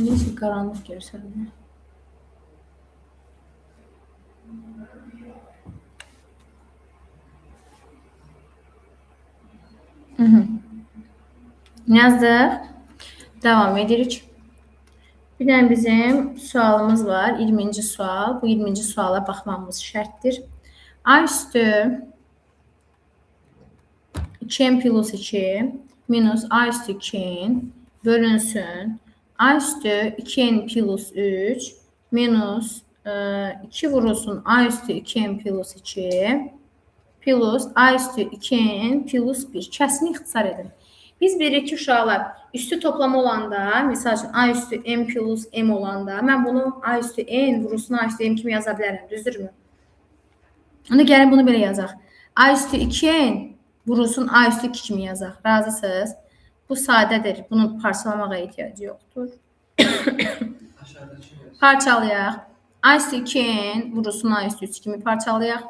Neyse qaranlıq görsənir. Yazdıq. Devam edirik. Bir dənə bizim sualımız var. 20-ci sual. Bu 20-ci suala baxmamız şərtdir. A üstü 2n plus 2 minus a üstü 2n bölünsün. A üstü 2n plus 3 minus 2 vurulsun a üstü 2n plus 2 plus a üstü 2n plus 1. Kəsini ixtisar edin. Biz bilirik ki, uşaqlar üstü toplam olanda, misal üçün a üstü m plus m olanda, mən bunu a üstü n vurulsun a üstü m kimi yaza bilərəm, düzdürmü? Onda gəlin bunu belə yazaq. A üstü 2n vurulsun a üstü 2 kimi yazaq. Razısınız? Bu sadədir. Bunu parçalamağa ehtiyacı yoxdur. Parçalayaq. A üstü 2n vurulsun a üstü 3 kimi parçalayaq.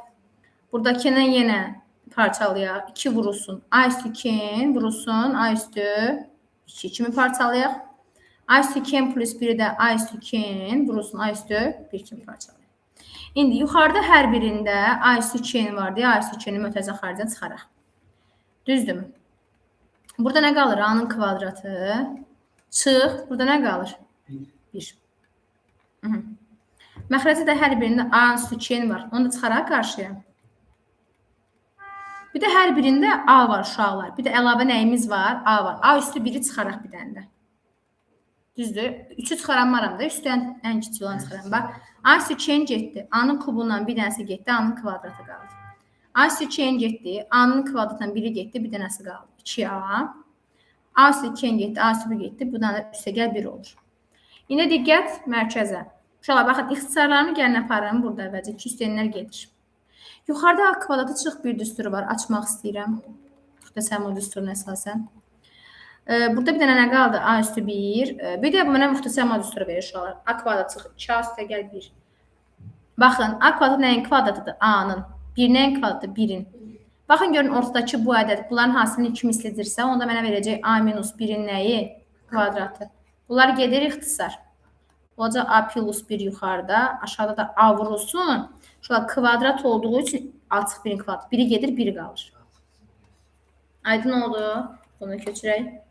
Buradakini yenə parçalayaq. 2 vurulsun a üstü 2n vurulsun a üstü 2 kimi parçalayaq. A üstü 2n plus 1 də a üstü 2n vurulsun a üstü 1 kimi parçalayaq. İndi yuxarıda hər birində a üstü 2n var deyə a üstü 2-ni mötərizə xaricdən çıxaraq. Düzdürmü? Burada nə qalır? A-nın kvadratı. Çıx. Burada nə qalır? 1. Məxrəci də hər birində a üstü 2n var. Onu da çıxaraq qarşıya. Bir də hər birində a var uşaqlar. Bir də əlavə nəyimiz var? A var. A üstü 1-i çıxaraq bir dənə də. Düzdür? 3-ü çıxaranmaram da. Üstdən ən kiçik olan çıxaram. Bax. A üstü 2n getdi. A-nın kubundan bir dənəsi getdi. A-nın kvadratı qaldı. A üstü 2n getdi. A-nın kvadratından biri getdi. Bir dənəsi qaldı. 2a. A üstü 2n getdi. A üstü 1 getdi. Bu da üstəgəl 1 olur. Yine diqqət mərkəzə. Uşaqlar, baxın, ixtisarlarını gəlin aparım burada əvvəlcə. 2 üstənlər gedir. Yuxarıda A kvadratı çıx bir düsturu var. Açmaq istəyirəm. Müxtəsəm düsturuna əsasən. Burada bir dənə nə qaldı? A üstü 1. Bir də mənə müxtəsəm düsturu verir uşaqlar. A kvadrat çıx 2, A üstəgəl 1. Baxın, A kvadrat nəyin kvadratıdır? A-nın. 1 nəyin kvadratıdır? 1-in. Baxın, görün ortadakı bu ədəd. Bunların hansının 2 mislidirsə, onda mənə verəcək A minus 1-in nəyi? Kvadratı. Bunlar gedir ixtisar. Olacaq A plus 1 yuxarıda. Aşağıda da A vurulsun. Şurada kvadrat olduğu üçün açıq 1-in kvadratı. Biri gedir, biri qalır. Aydın oldu. Bunu köçürək.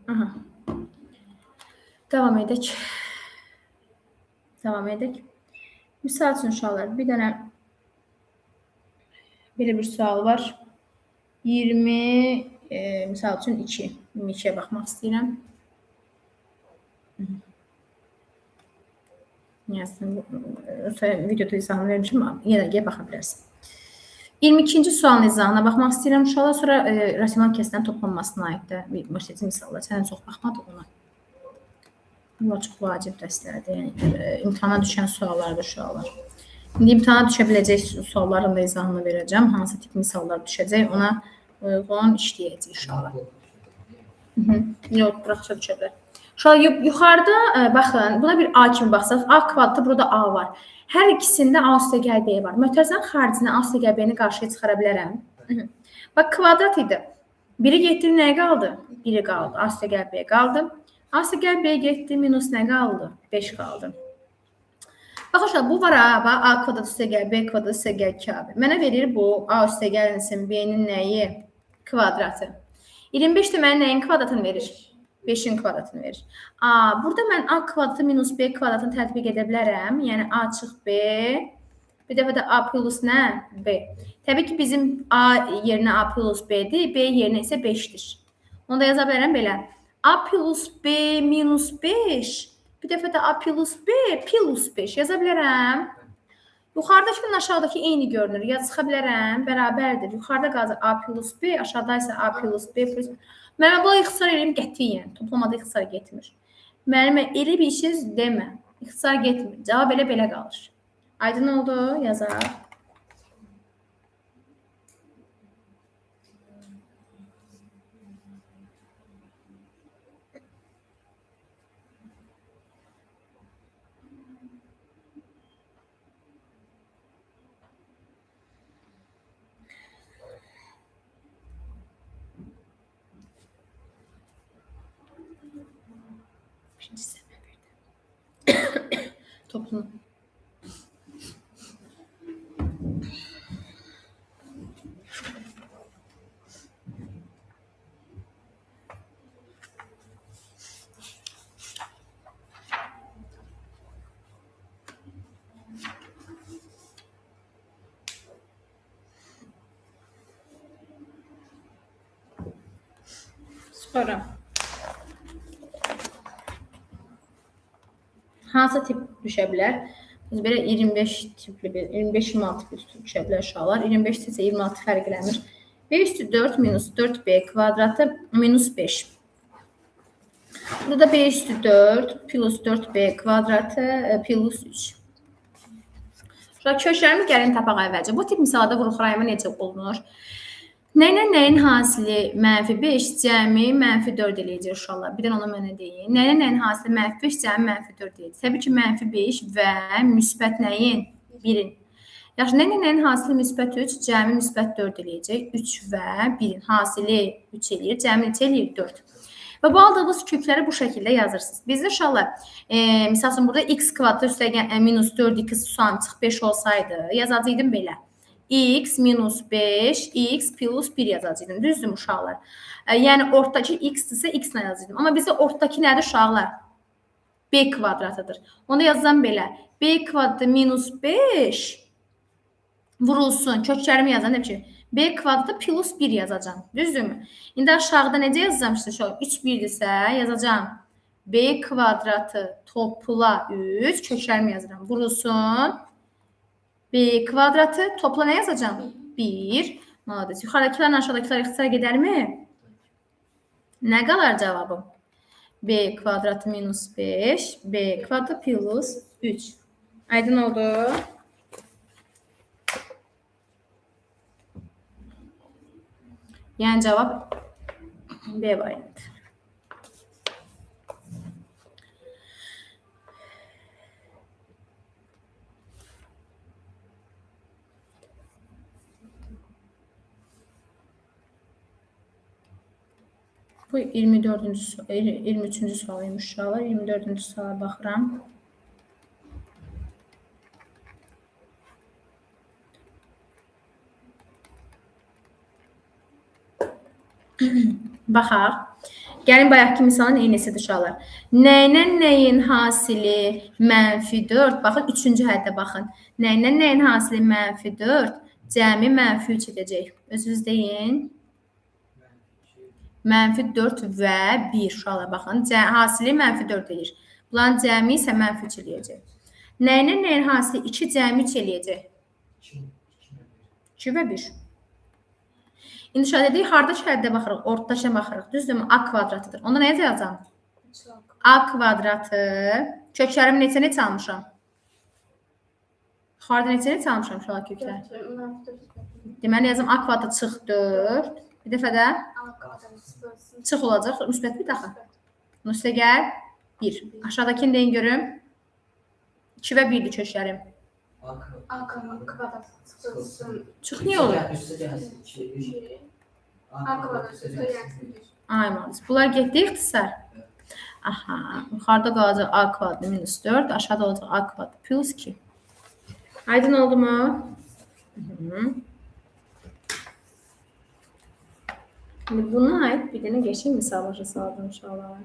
Aha. Devam edək. Misal üçün uşaqlar, bir dənə belə bir sual var. 20, misal üçün 2. 22-yə baxmaq istəyirəm. Yazdım. Videoda izahını vermişim, yenə gəl baxa bilərsin. 22-ci sualın izahına baxmaq istəyirəm. Uşaqlar sonra rasional kəsrlərin toplanmasına aid də bir misallar. Sən çox baxmadıq ona. Bunlar çox vacib dərslərdir. Yəni imtahana düşən suallardır uşaqlar. İndi imtahana düşə biləcək sualların da izahını verəcəm. Hansı tip misallar düşəcək, ona uyğun işləyəcək uşaqlar. Yox, buraxça düşə bilər. Uşaqlar, yuxarıda baxın, buna bir A kimi baxsaq, A kvadratı burada A var. Hər ikisində A üstəgəl B var. Mötərizənin xaricinə A üstəgəl B-ni qarşıya çıxara bilərəm. Bax, kvadrat idi. Biri getdi, nə qaldı? Biri qaldı. A üstə gəl B qaldı. A üstə gəl B getdi, minus nə qaldı? 5 qaldı. Bax uşaqlar, bu var ha, bax A kvadrat üstə gəl, B kvadrat üstə gəl 2AB. Mənə verir bu A üstə gəlsin B-nin nəyi? Kvadratı. 25 də mənə nəyin kvadratını verir? 5-in kvadratını verir. Burada mən A kvadratı minus B kvadratını tətbiq edə bilərəm. Yəni A çıx B, bir dəfə də A plus nə? B. Təbii ki, bizim A yerinə A plus B'dir, B yerinə isə 5'dir. Onu da yaza bilərəm belə. A plus B minus 5, bir dəfə də A plus B plus 5 yaza bilərəm. Yuxarıdakı aşağıdakı eyni görünür. Ya çıxa bilərəm, bərabərdir. Yuxarıda qalacaq A plus B, aşağıda isə A plus B plus. Mən bunu ixtisar edeyim qətiyyən. Toplamada ixtisar getmir. Müəllimə elə bir şey demə. İxtisar getmir. Cavab belə qalır. Aydın oldu, yazar. Toplum. Sonra hansı tip düşə bilər? Biz belə 25 tipli bir, 25-26 tipli düşə bilər uşaqlar. 25 isə 26 fərq eləmir. B üstü 4 minus 4B kvadratı minus 5. Burada B üstü 4 plus 4B kvadratı plus 3. Şurada köşələrimi gəlin tapaq əvvəlcə. Bu tip misalda vuruqrayma necə olunur? Nəyin hasili mənfi 5 cəmi mənfi 4 eləyəcək uşaqlar. Bir də onu mənə deyin. Nəyin hasili mənfi 5 cəmi mənfi 4 eləyəcək. Təbii ki, mənfi 5 və müsbət nəyin? 1-in. Yaxşı, nəyin hasili müsbət 3 cəmi müsbət 4 eləyəcək. 3 və 1-in hasili 3 eləyir, cəmi neçə eləyir? 4. Və bu aldığınız kökləri bu şəkildə yazırsınız. Bizdə uşaqlar, misal üçün burada x kvadrat üstəgən minus 4x çıxıb 5 olsaydı, yazacaqdım belə. X minus 5, x plus 1 yazacaqdım. Düzdür uşaqlar? Yəni, ortadakı x-dirsə x-lə yazacaqdım. Amma bizdə ortadakı nədir uşaqlar? B kvadratıdır. Onda yazacağım belə. B kvadratı minus 5 vurulsun. Köklərimi yazan demək ki, B kvadratı plus 1 yazacağım. Düzdürmü? İndi aşağıda necə yazacağım? İşte 3 1-dirsə yazacağım. B kvadratı topla 3. Köklərimi yazıram. Vurulsun. B kvadratı topla nə yazacağım? 1. Malades. Yuxarıdakilərlə aşağıdakilər ixtisar gedərmi? Nə qalar cavabım? B kvadratı minus 5. B kvadratı plus 3. Aydın oldu. Yəni cavab B variantı. Bu 23-cü sualıymış uşaqlar. 24-cü suala baxıram. Baxaq. Gəlin bayaqki misalın eynisidir uşaqlar. Nəyin hasili mənfi 4? Baxın, 3-cü həddə baxın. Nəyin hasili mənfi 4? Cəmi mənfi 3 edəcək. Özünüz deyin. Mənfi 4 və 1 uşaqlar baxın. Hasili mənfi 4 edir. Bunların cəmi isə mənfi 3 eləyəcək. Nəyin hasili 2 cəmi 3 eləyəcək? 2 və 1. İndi şöyle dedik, hardakı həddə baxırıq, ortadaşa baxırıq. Düzdürmü? A kvadratıdır. Onda nə yazacağım? A kvadratı. Köklərimi neçə almışam? Harda neçə almışam uşaq köklər? Deməli yazım A kvadrat çıx 4. Bir dəfə də çıx olacaq. Müsbət bir daxı. Bunun üstə gəl 1. Aşağıdakini deyin görüm. 2 və 1'dir köklərim. A kvadrat çıxsın. Çıx niyə olur? A kvadrat üstə eksi 1. Ay mühəndis. Bunlar getdi ixtisar. Aha, yuxarıda qalacaq a kvadrat minus 4, aşağıda olacaq a kvadrat plus 2. Aydın oldu mu? Şimdi buna ait bir dənə geçeyim misal başa saldım inşallah.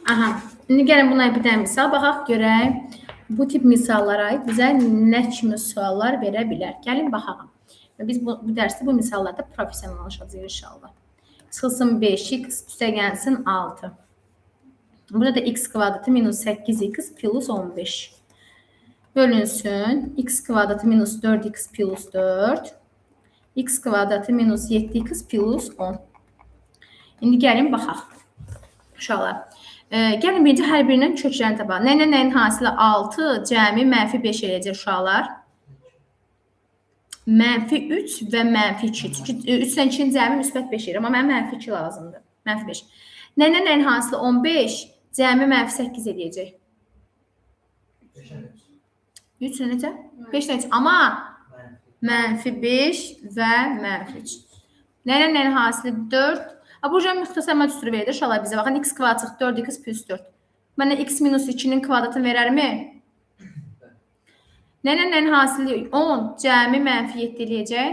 Aha, indi gəlin buna bir dənə misal baxaq görək. Bu tip misallara aid bizə nə kimi suallar verə bilər? Gəlin baxaq. Biz bu dərsdə bu misallarda professionallaşacağıq inşallah. Çıxılsın 5x üstə gəlsin 6. Burada da x kvadratı minus 8x plus 15. Bölünsün x kvadratı minus 4x plus 4. X kvadratı minus 7x plus 10. İndi gəlin baxaq. Uşaqlar. Gəlin birinci hər birinin köklərini tapaq. Nəyin hasili 6, cəmi mənfi 5 eləyəcək uşaqlar. Mənfi 3 və mənfi 2. Çünki 3-dən 2-nin cəmi müsbət 5 eləyir. Amma mənə mənfi 2 lazımdır. Mənfi 5. Nəyin hasili 15, cəmi mənfi 8 eləyəcək. 3 necə? 5 necə? Amma mənfi 5 və mənfi 3. Nəyin hasili 4. Bu cəm müxtəsər məhdudları verir uşaqlar bizə. Baxın x kvadrat 4x plus 4. Mənə x minus 2-nin kvadratını verərmi? Nəyin hasili 10, cəmi mənfi 7 eləyəcək.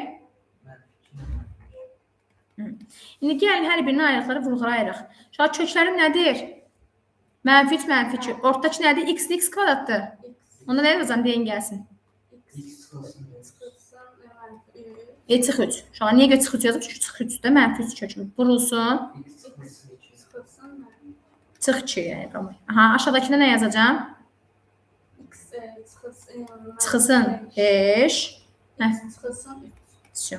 İndi gəlin hər birinin ayrıqları vurğulayırıq. Uşaqlar kökləri nədir? Mənfi 3, mənfi 2. Ortadakı nədir? X kvadratdır. Onda nə yazan deyin gəlsin. Çıx 3. Uşaqlar niyə görə çıx 3 yazıb? Çünki çıx 3-də mənfi 3 kökümüz. Vurulsun. Çıx 2 yəni. Aha, aşağıdakında nə yazacağım? Çıxılsın 5. Çıxılsın 3.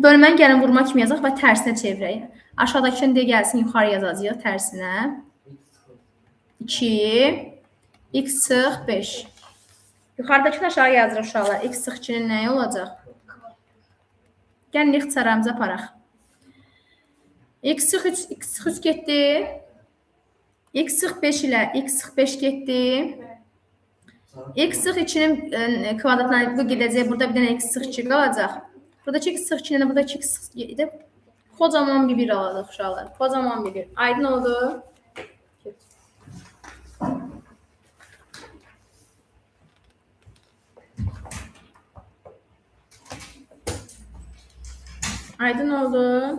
Bölməni gəlin vurma kimi yazaq və tərsinə çevirək. Aşağıdakını deyə gəlsin, yuxarı yazacağıq tərsinə. 2 x çıx 5. Yuxarıdakını aşağı yazırıq uşaqlar. X çıx 2-nin nəyi olacaq? Gəlin ixtisarlarımıza aparaq. X çıx 3 getdi. X çıx 5 ilə x çıx 5 getdi. X çıx 2-nin kvadratına bu gedəcək. Burada bir dənə x çıx 2 qalacaq. Buradakı x çıx 2 ilə buradakı x çıx 7. Kocaman bir 1 alacaq uşaqlar. Kocaman bir 1. Aydın oldu. Aydın oldu.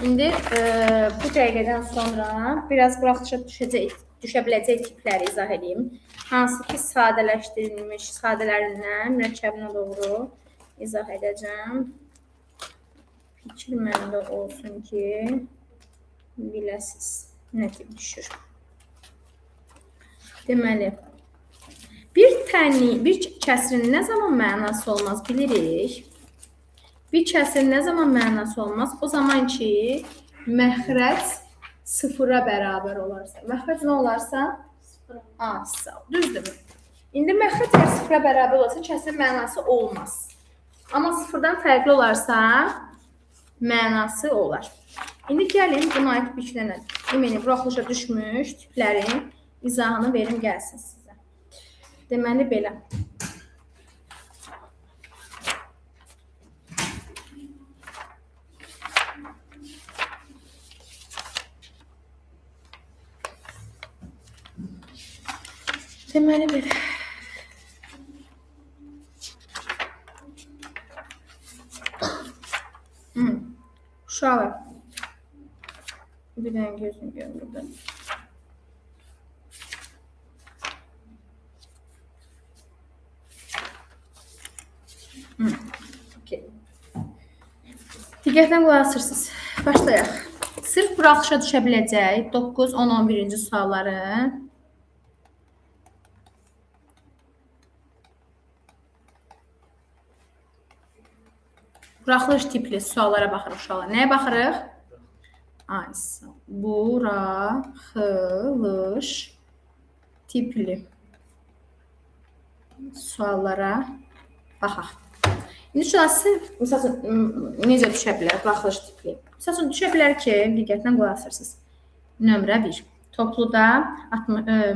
İndi bu dəqiqədən sonra biraz buraxışa düşə biləcək tipləri izah edeyim. Hansı ki sadələşdirilmiş, sadələrindən mürəkkəbinə doğru izah edəcəm. Fikir məndə olsun ki, biləsiz nə tip düşür. Deməli, bir kəsrin nə zaman mənası olmaz bilirik. Bir kəsrin nə zaman mənası olmaz? O zaman ki, məxrəc sıfıra bərabər olarsa. Məxrəc nə olarsa? Sıfır. A, sağ. Düzdürmü? İndi məxrəc əgər sıfıra bərabər olarsa kəsrin mənası olmaz. Amma sıfırdan fərqli olarsa mənası olar. İndi gəlin buna aid bir iki dənə ümumi buraxılışa düşmüş tiplərin izahını verim gəlsin sizə. Deməli belə. Deməli belə. Uşaqlar. Bir dənə gözüm görmürdü. Okay. Diqqətlə qulaq asırsınız. Başlayaq. Sırf buraxışa düşə biləcək 9, 10, 11-ci sualları buraxılış tipli suallara baxırıq uşaqlar. Nəyə baxırıq? Buraxılış tipli suallara baxaq. İndi şurası məsələn necə düşə bilər buraxılış tipli? Məsələn düşə bilər ki, diqqətlə qulaq asırsınız. Nömrə 1. Topluda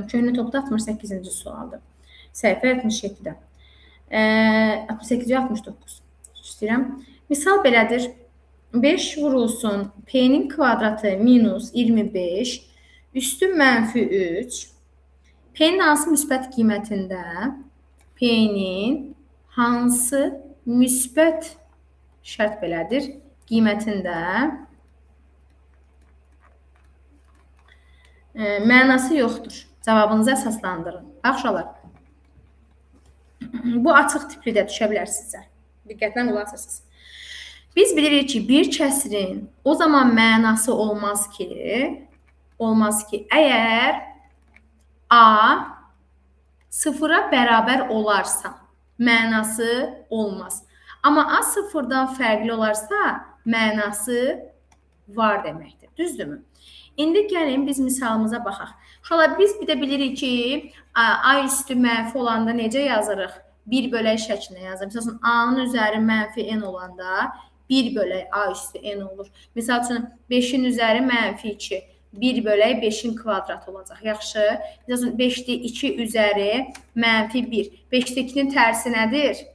köhnə topluda 68-ci sualdır. Səhifə 77-də. 68-69. İstəyirəm. Misal belədir. 5 vurulsun P-nin kvadratı minus 25 üstü mənfi 3. P-nin hansı müsbət qiymətində? P-nin hansı müsbət şərt belədir qiymətində mənası yoxdur. Cavabınızı əsaslandırın. Bax uşaqlar. Bu açıq tipli də düşə bilər sizə. Diqqətlə qulaq asırsınız. Biz bilirik ki, bir kəsrin o zaman mənası olmaz ki, əgər A sıfıra bərabər olarsa, mənası olmaz. Amma A sıfırdan fərqli olarsa, mənası var deməkdir. Düzdürmü? İndi gəlin biz misalımıza baxaq. Uşaqlar, biz bir də bilirik ki, A üstü mənfi olanda necə yazırıq? 1 bölək şəklində yazırıq. Məsələn, A-nın üzəri mənfi n olanda 1 bölək A üstü n olur. Məsəl üçün, 5-in üzəri mənfi 2. 1 bölək 5-in kvadratı olacaq. Yaxşı. Məsələn, 5-də 2 üzəri mənfi 1. 5-də 2-nin tərsi nədir?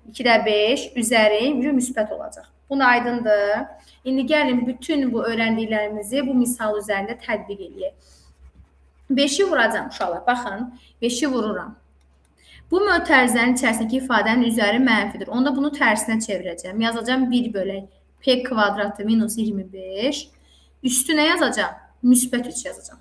2-də 5 üzəri müsbət olacaq. Bunu aydındır. İndi gəlin bütün bu öyrəndiklərimizi bu misal üzərində tətbiq edək. 5-i vuracam uşaqlar. Baxın, 5-i vururam. Bu mötərizənin içərisindəki ifadənin üzəri mənfidir. Onda bunu tərsinə çevirəcəm. Yazacağım 1 bölək P kvadratı minus 25. Üstünə yazacağım. Müsbət 3 yazacağım.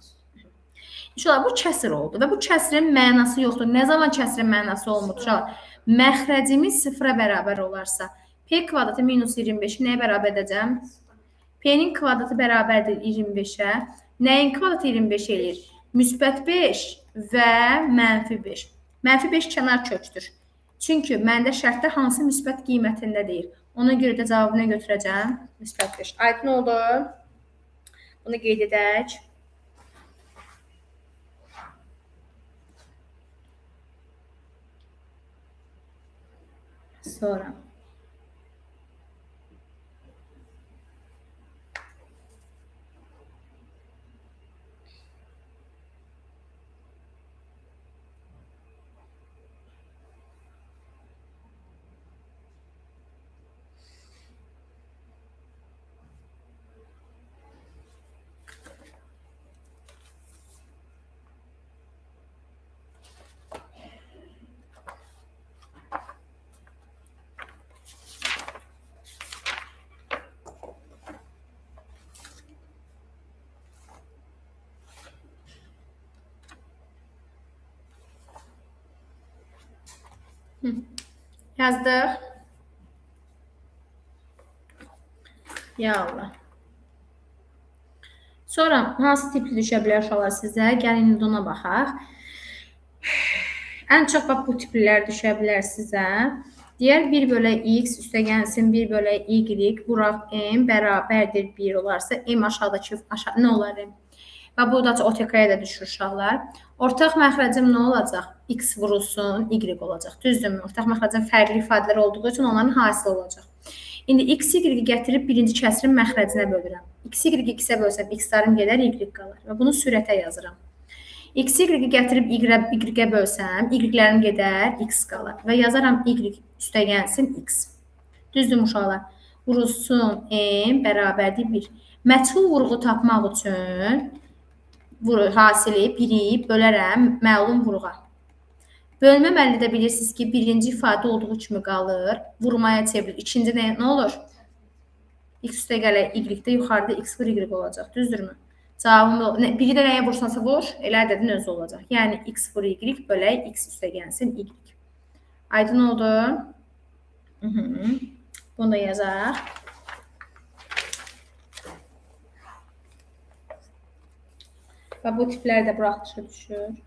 Uşaqlar, bu kəsr oldu və bu kəsrin mənası yoxdur. Nə zaman kəsrin mənası olmur? Uşaqlar, məxrəcimiz sıfıra bərabər olarsa, P kvadratı minus 25-i nəyə bərabər edəcəm? P-nin kvadratı bərabərdir 25-ə. Nəyin kvadratı 25 eləyir? Müsbət 5 və mənfi 5. Mənfi 5 kənar kökdür. Çünki məndə şərtdə hansı müsbət qiymətində deyir. Ona görə də cavabını götürəcəm. Müsbət 5. Aydın oldu. Bunu qeyd edək. Sonra. Yazdıq. Ya Allah. Sonra hansı tipli düşə bilər uşaqlar sizə? Gəlin indi ona baxaq. Ən çox bu tiplilər düşə bilər sizə. Diğer 1 bölü x üstə gəlsin 1 bölü y. Vuraq m bərabərdir 1 olarsa m aşağıdakı nə olar? Və bu da OTK-ya da düşür uşaqlar. Ortaq məxrəcim nə olacaq? X vurulsun y olacaq. Düzdürmü? Ortaq məxrəcin fərqli ifadələr olduğu üçün onların hasili olacaq. İndi x, y gətirib birinci kəsirin məxrəcinə bölürəm. X, y x-ə bölsəm x-larım gedər, y qalır. Və bunu sürətə yazıram. X, y gətirib y-ə bölsəm, y-lərim gedər, x qalır. Və yazaram y üstə gəlsin x. Düzdür uşaqlar? Vurulsun m bərabərdir 1. Məchul vurğu tapmaq üçün hasili 1-i bölərəm məlum vurğa. Bölmə əməlində bilirsiniz ki, birinci ifadə olduğu kimi qalır, vurmaya çevrilir. İkinci nə olur? X üstə gələ y-də yuxarıda x vur y olacaq, düzdürmü? Cavabım biri də nəyə vursansa vur, elə ədədin özü olacaq. Yəni x vur y bölək x üstə gəlsin y. Aydın oldu? Bunu da yazaq. Və bu tiplər də buraxılışa düşür.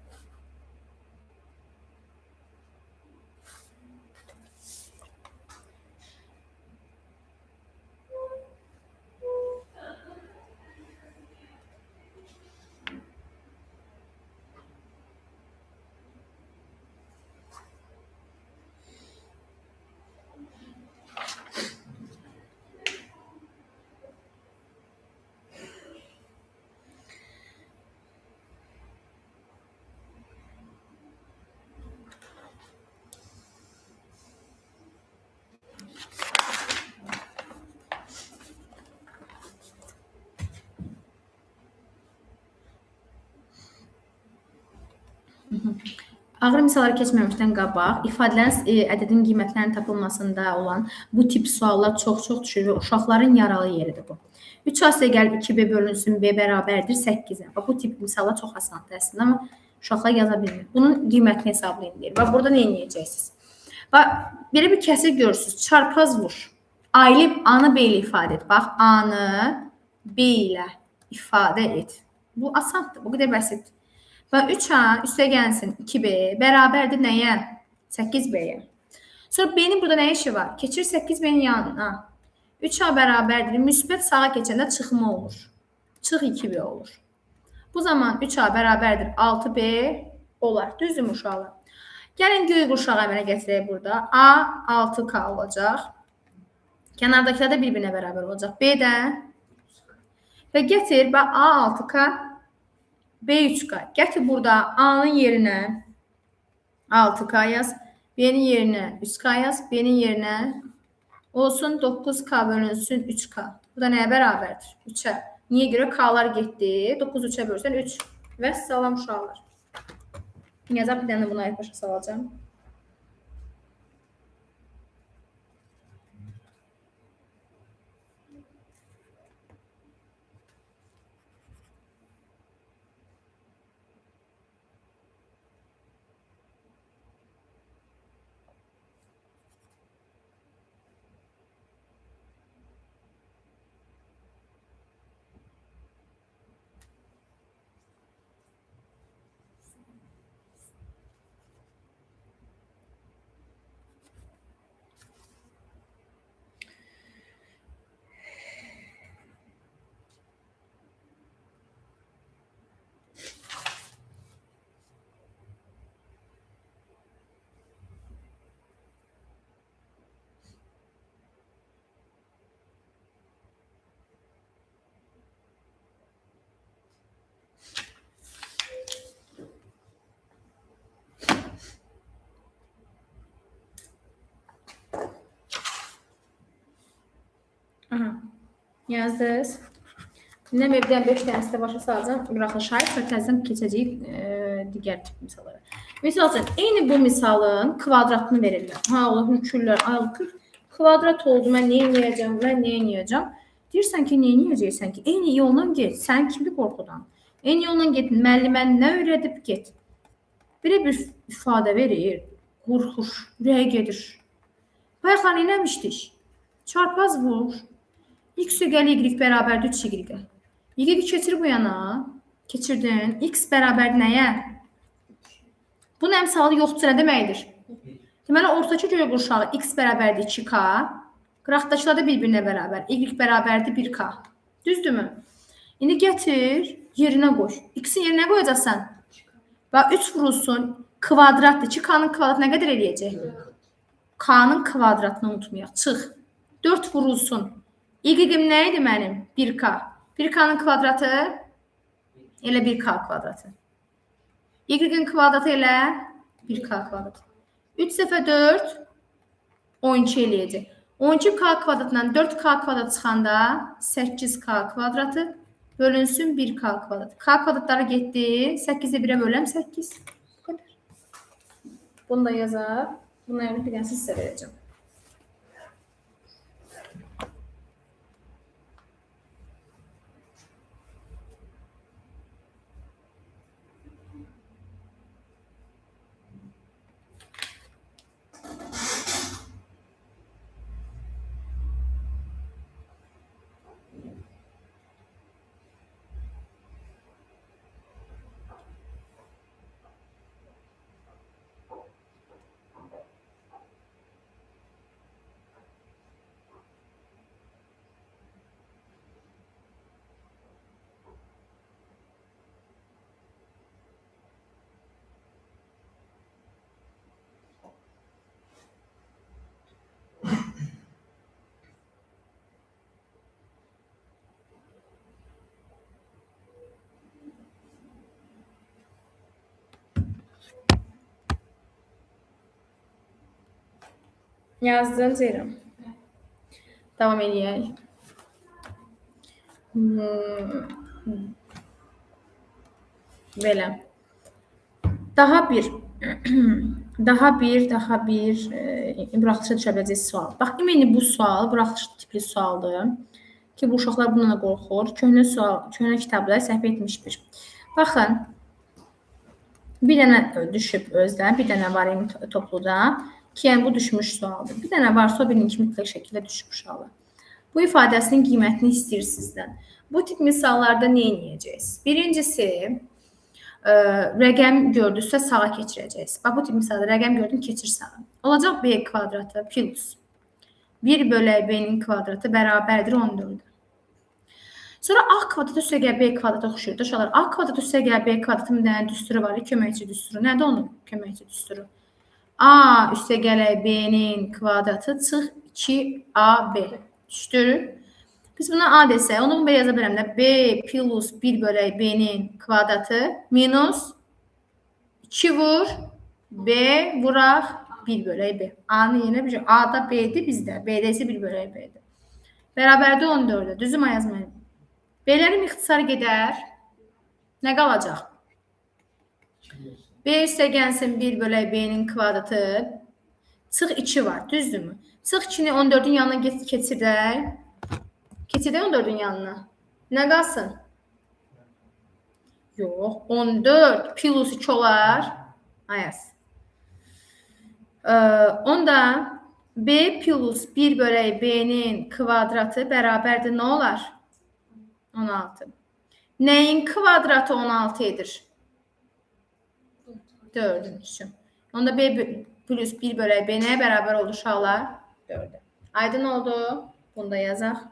Ağır misallara keçməmişdən qabaq, ifadələrin ədədin qiymətlərinin tapılmasında olan bu tip suallar çox düşür və uşaqların yaralı yeridir bu. 3 asıya gəlib 2b bölünsün b bərabərdir 8-ə. Bu tip misallar çox asandır əslində, amma uşaqlar yaza bilmir. Bunun qiymətini hesablayın deyir. Və burada nə edəcəksiniz? Belə bir kəsir görürsünüz. Çarpaz vur. Ayılıb A-nı B ilə ifadə et. Bax, A-nı B ilə ifadə et. Bu asandır, bu qədər bəsitdir. Və 3A üstə gəlsin 2B bərabərdir nəyə? 8B'yə. Sonra B'nin burada nə işi var? Keçir 8B'nin yanına. 3A bərabərdir. Müsbət sağa keçəndə çıxma olur. Çıx 2B olur. Bu zaman 3A bərabərdir 6B olar. Düzdür uşaqlar? Gəlin göy qurşağı əmələ gətirək burada. A 6K olacaq. Kənardakılar da bir-birinə bərabər olacaq. B də və gətir A 6K B 3K. Gətir burada A-nın yerinə 6K yaz. B-nin yerinə 3K yaz. B-nin yerinə olsun 9K bölünsün 3K. Bu da nəyə bərabərdir? 3-ə. Niyə görə? K-lar getdi. 9 3-ə bölsən 3. Və salam uşaqlar. Yazaq bir dənə buna başa salacağım. Yazdınız. Nə mövqdən 5 dənəsi də başa salacağım. Buraxılış ayıb və təzdən keçəcəyik digər tip misallara. Misal üçün, eyni bu misalın kvadratını verirlər. Allah'ın üçürlər, aylıqır. Kvadrat oldu, mən nə edəcəm? Deyirsən ki, nə edəcəksən ki? Eyni yolla get, sən kimdir qorxudan? Eyni yolla get, müəllimən nə öyrədib get. Belə bir ifadə verir, qorxur, ürəyə gedir. Bayaqlar nə eləmişdik? Çarpaz vur. X gəl y bərabərdir 3y. Y keçir bu yana. Keçirdin. X bərabər nəyə? Bunun əmsalı yoxdur, nə deməkdir? Deməli, ortadakı göy qurşağı x bərabərdir 2k. Qıraqdakılar da bir-birinə bərabər. Y bərabərdir 1k. Düzdürmü? İndi gətir, yerinə qoy. X-in yerinə qoyacaqsan. Bax, 3 vurulsun kvadratdır. 2k-nın kvadratı nə qədər eləyəcək? K-nın kvadratını unutmayaq. Çıx. 4 vurulsun. Y-im nə idi mənim? 1k. 1k-nın kvadratı elə 1k kvadratı. Y-in kvadratı elə 1k kvadratı. 3 dəfə 4 12 eləyəcək. 12k kvadratından 4k kvadrat çıxanda 8k kvadratı bölünsün 1k kvadratı. K kvadratları getdi. 8-i 1-ə böləm 8. Bu qədər. Bunu da yazaq. Bunu yəni bir dənə sizə verəcəm. Yazdın Ceyran. Davam edək. Belə. Daha bir buraxılışa düşə biləcək sual. Bax, ümumi bu sual buraxılış tipli sualdır ki, bu uşaqlar bundan da qorxur. Köhnə kitablar səhv etmişdir. Baxın, bir dənə düşüb özdən, bir dənə var topluda ki, yəni bu düşmüş sualdır. Bir dənə varsa o birinci mütləq şəkildə düşüb uşaqlar. Bu ifadəsinin qiymətini istəyir sizdən. Bu tip misallarda nə edəcəksiniz? Birincisi, rəqəm gördünüzsə sağa keçirəcəksiniz. Bax, bu tip misalda rəqəm gördün, keçir sağa. Olacaq b kvadratı plus 1 bölək b-nin kvadratı bərabərdir 14. Sonra a kvadratı üstəgəl b kvadratı oxşuyur. Uşaqlar, a kvadratı üstəgəl b kvadratının bir dənə düsturu var, köməkçi düsturu. Nədir onun köməkçi düsturu? A üstəgəl b-nin kvadratı çıx 2ab. Düzdür. Biz buna a desək, onu belə yaza bilərəm də. B plus 1 bölək b-nin kvadratı minus 2 vur b vuraq 1 bölək b. A-nın yerinə bir şey. A-da b-dir bizdə. B-də isə 1 bölək b-dir. Bərabərdə 14-də. Düzümə yazmayın. B-lərin ixtisarı gedər. Nə qalacaq? B üstəgəlsin 1 bölək b-nin kvadratı. Çıx 2 var. Düzdürmü? Çıx 2-ni 14-ün yanına keçirdək. Keçirdək 14-ün yanına. Nə qalsın? Yox. 14 plus 2 olar. Ayaz. Onda b plus 1 bölək b-nin kvadratı bərabərdir nə olar? 16. Nəyin kvadratı 16 edir? 4-üncü. Onda b plus 1 bölək b nəyə bərabər oldu uşaqlar? 4-ə. Aydın oldu. Bunu da yazaq.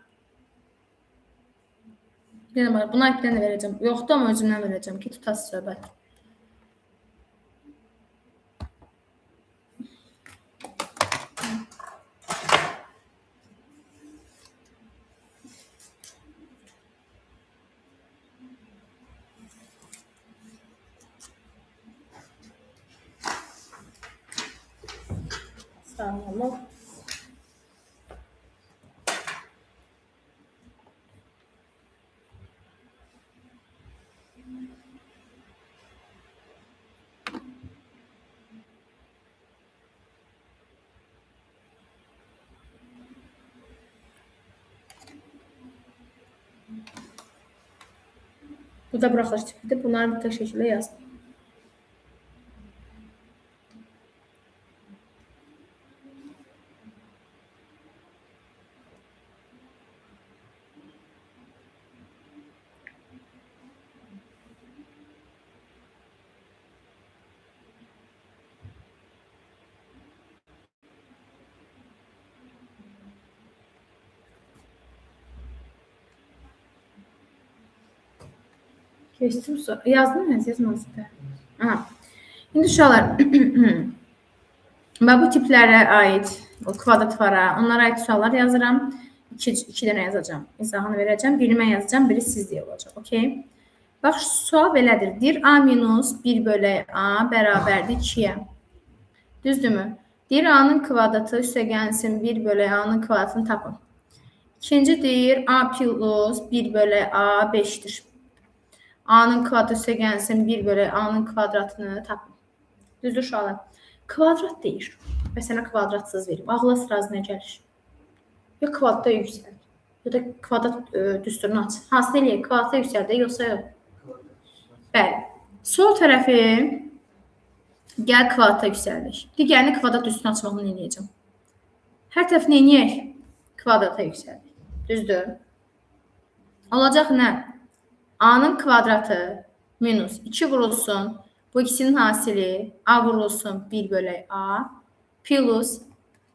Buna ipdən də verəcəm. Yoxdur, amma özümdən verəcəm ki, tutası söhbət. Sağ olun. Bu da buraxılış tipidir. Bunları mütləq şəkildə yazdım. Keçdim sonra. Yazdım mı? Yazmadım. Aha. İndi uşaqlar, və bu tiplərə aid, o kvadratlara, onlara aid suallar yazıram. İki dənə yazacağım. İzahını verəcəm. Birini mən yazacağım, biri sizdə olacaq. Okay? Bax, sual belədir. Deyir A minus 1 bölü A bərabərdir 2-yə. Düzdürmü? Deyir A'nın kvadratı üstəgəlsin 1 bölü A'nın kvadratını tapın. İkinci deyir A plus 1 bölü A 5'dir. A'nın kvadratı üstəgəlsin 1 bölü A'nın kvadratını tapın. Düzdür uşaqlar? Kvadrat deyir. Və sənə kvadratsız verim. Ağla sırası nə gəlir? Ya kvadratda yüksəl, ya da kvadrat düsturunu aç. Hansını eləyək? Kvadratda yüksəldə, yoxsa yox? Bəli. Sol tərəfi gəl kvadrata yüksəldik. Digərini kvadrat düsturunu açmaqla eləyəcəm. Hər tərəfini eləyək? Kvadrata yüksəldik. Düzdür? Olacaq nə? A'nın kvadratı minus 2 vurulsun. Bu ikisinin hasili A vurulsun 1 bölü A plus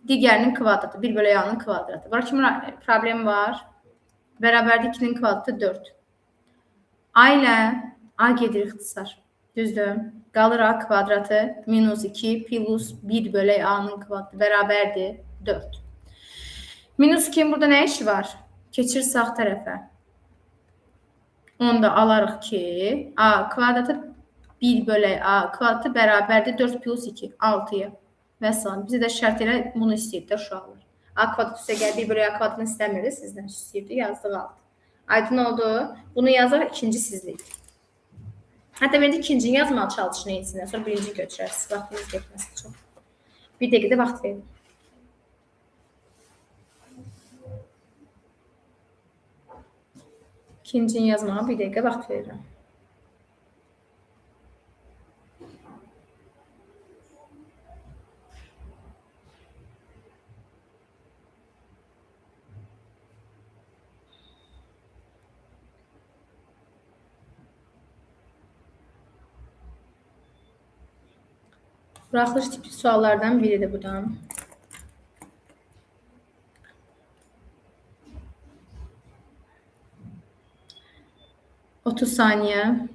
digərinin kvadratı 1 bölü A'nın kvadratı. Var kimi problem var? Bərabərdə 2'nin kvadratı 4. A ilə A gedir ixtisar. Düzdür? Qalır A kvadratı minus 2 plus 1 bölü A'nın kvadratı bərabərdir 4. Minus 2'nin burada nə işi var? Keçir sağ tərəfə. Onda alarıq ki A kvadratı 1 bölü A kvadratı bərabərdir 4 plus 2 6'ya. Məsələn, bizə də şərt ilə bunu istəyirdi uşaqlar. A kvadrat üstə gəl 1 bölü A kvadratını istəmirdi, sizdən istəyirdi, yazdıq altı. Aydın oldu. Bunu yazar ikinci sizlik. Hətta məncə ikincini yazmağa çalışın eynisinə, sonra birinci götürərsiniz. Vaxtınız getməsin çox. Bir dəqiqədə vaxt verin. İkincini yazmağa bir dəqiqə vaxt verirəm. Buraxılış tipli suallardan biridir bu da. Otuz saniye.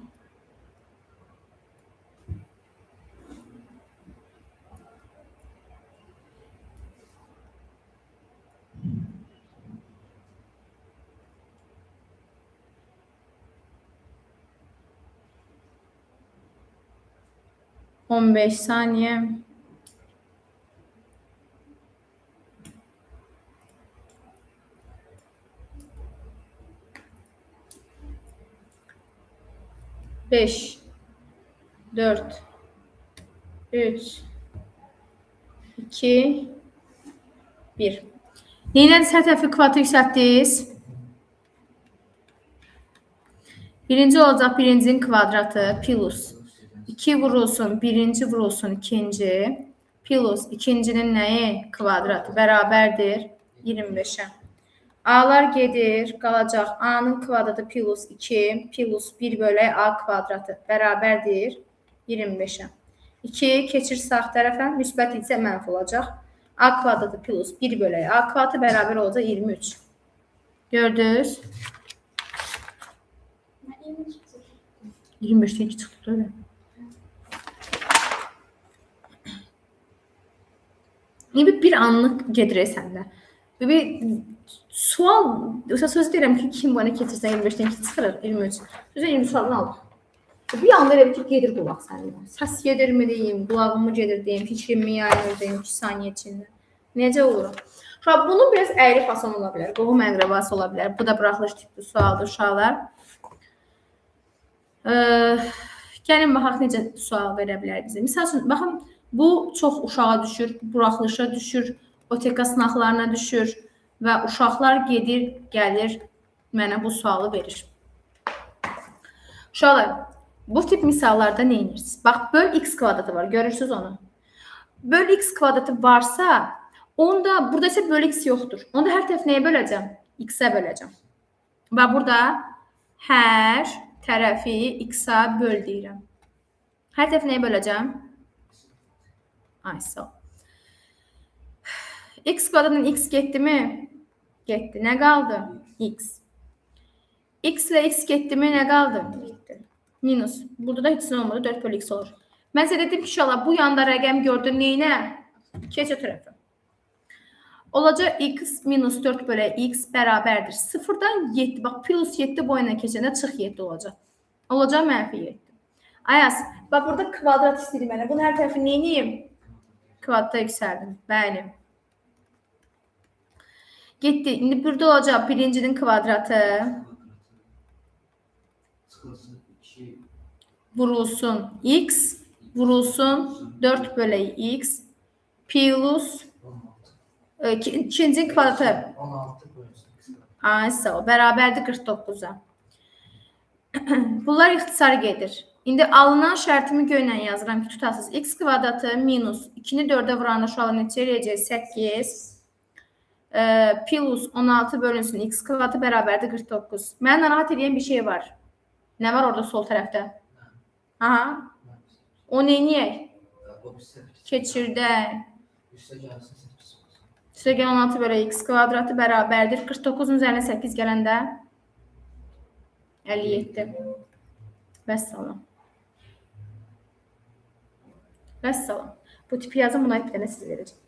On beş saniye. Beş, 4, 3, 2, 1. Neylədiniz? Hər tərəfi kvadratı yüksəltdiniz. Birinci olacaq birincinin kvadratı plus 2 vurulsun birinci vurulsun ikinci plus ikincinin nəyi? Kvadratı bərabərdir 25'ə. A'lar gedir, qalacaq A'nın kvadratı plus 2 plus 1 bölü A kvadratı bərabərdir 25'ə. 2 keçir sağ tərəfə, müsbət isə mənfi olacaq. A kvadratı plus 1 bölü A kvadratı bərabər olacaq 23. Gördünüz? 25'te 2 çıxdı öyle. Bir anlıq gedir səndə. Bir sual, söz deyirəm ki, kim bana keçirsə 25'ten 2 çıxırır, 23. Sözə 20 sualını alır. Bir anda elə ki, gedir qulaq səndə. Səs gedirmi deyim, qulağımı gedir deyim, fikrimi yayılır deyim 2 saniyə içində. Necə olur? Bunun biraz əyri fason ola bilər, qohum əqrəbası ola bilər. Bu da buraxılış tipli sualdır uşaqlar. Gəlin baxaq necə sual verə bilər bizə. Misal üçün, baxın, bu çox uşağa düşür, buraxılışa düşür, OTK sınaqlarına düşür və uşaqlar gedir, gəlir, mənə bu sualı verir. Uşaqlar, bu tip misallarda nə edirsiniz? Bax, böl x kvadratı var, görürsünüz onu. Böl x kvadratı varsa, onda, burada isə böl x yoxdur. Onda hər tərəf nəyə böləcəm? X-ə böləcəm. Və burada hər tərəfi x-a böl deyirəm. Hər tərəfi nəyə böləcəm? Ay, sağ ol. X kvadratın x getdi mi? Getdi. Nə qaldı? X. X ilə x getdi mi? Nə qaldı? Getdi. Minus. Burada da heç nə olmadı. 4 bölü x olur. Mən sizə dedim ki, inşallah bu yanda rəqəm gördün neyinə? Keç o tərəfə. Olacaq x minus 4 bölü x bərabərdir. 0-dan 7. Bax, plus 7 boyuna keçəndə çıx 7 olacaq. Olacaq mənfi 7. Ayaz, bax burada kvadrat istəyir mənə. Bunun hər tərəfi neyiniyim? Kvadrata yüksəldim. Bəli. Getdi. İndi burada olacaq birincinin kvadratı. Vurulsun x. Vurulsun 4 bölü x. Plus ikinci kvadratı. 16 bölünsün. Ay sağ ol. Bərabərdir 49-a. Bunlar ixtisar gedir. İndi alınan şərtimi göylə yazıram ki, tutasınız. X kvadratı minus 2-ni 4-ə vuranda uşaqlar neçə eləyəcək? 8. Plus 16 bölünsün. X kvadratı bərabərdir 49. Mənə narahat edən bir şey var. Nə var orada sol tərəfdə? Aha. O neyniyək? Keçirdək. Üstə gəl 16 bölü x kvadratı bərabərdir. 49-un üzərinə 8 gələndə 57. Vəssalam. Vəssalam. Bu tipi yazın, buna bir dənə siz verəcəm.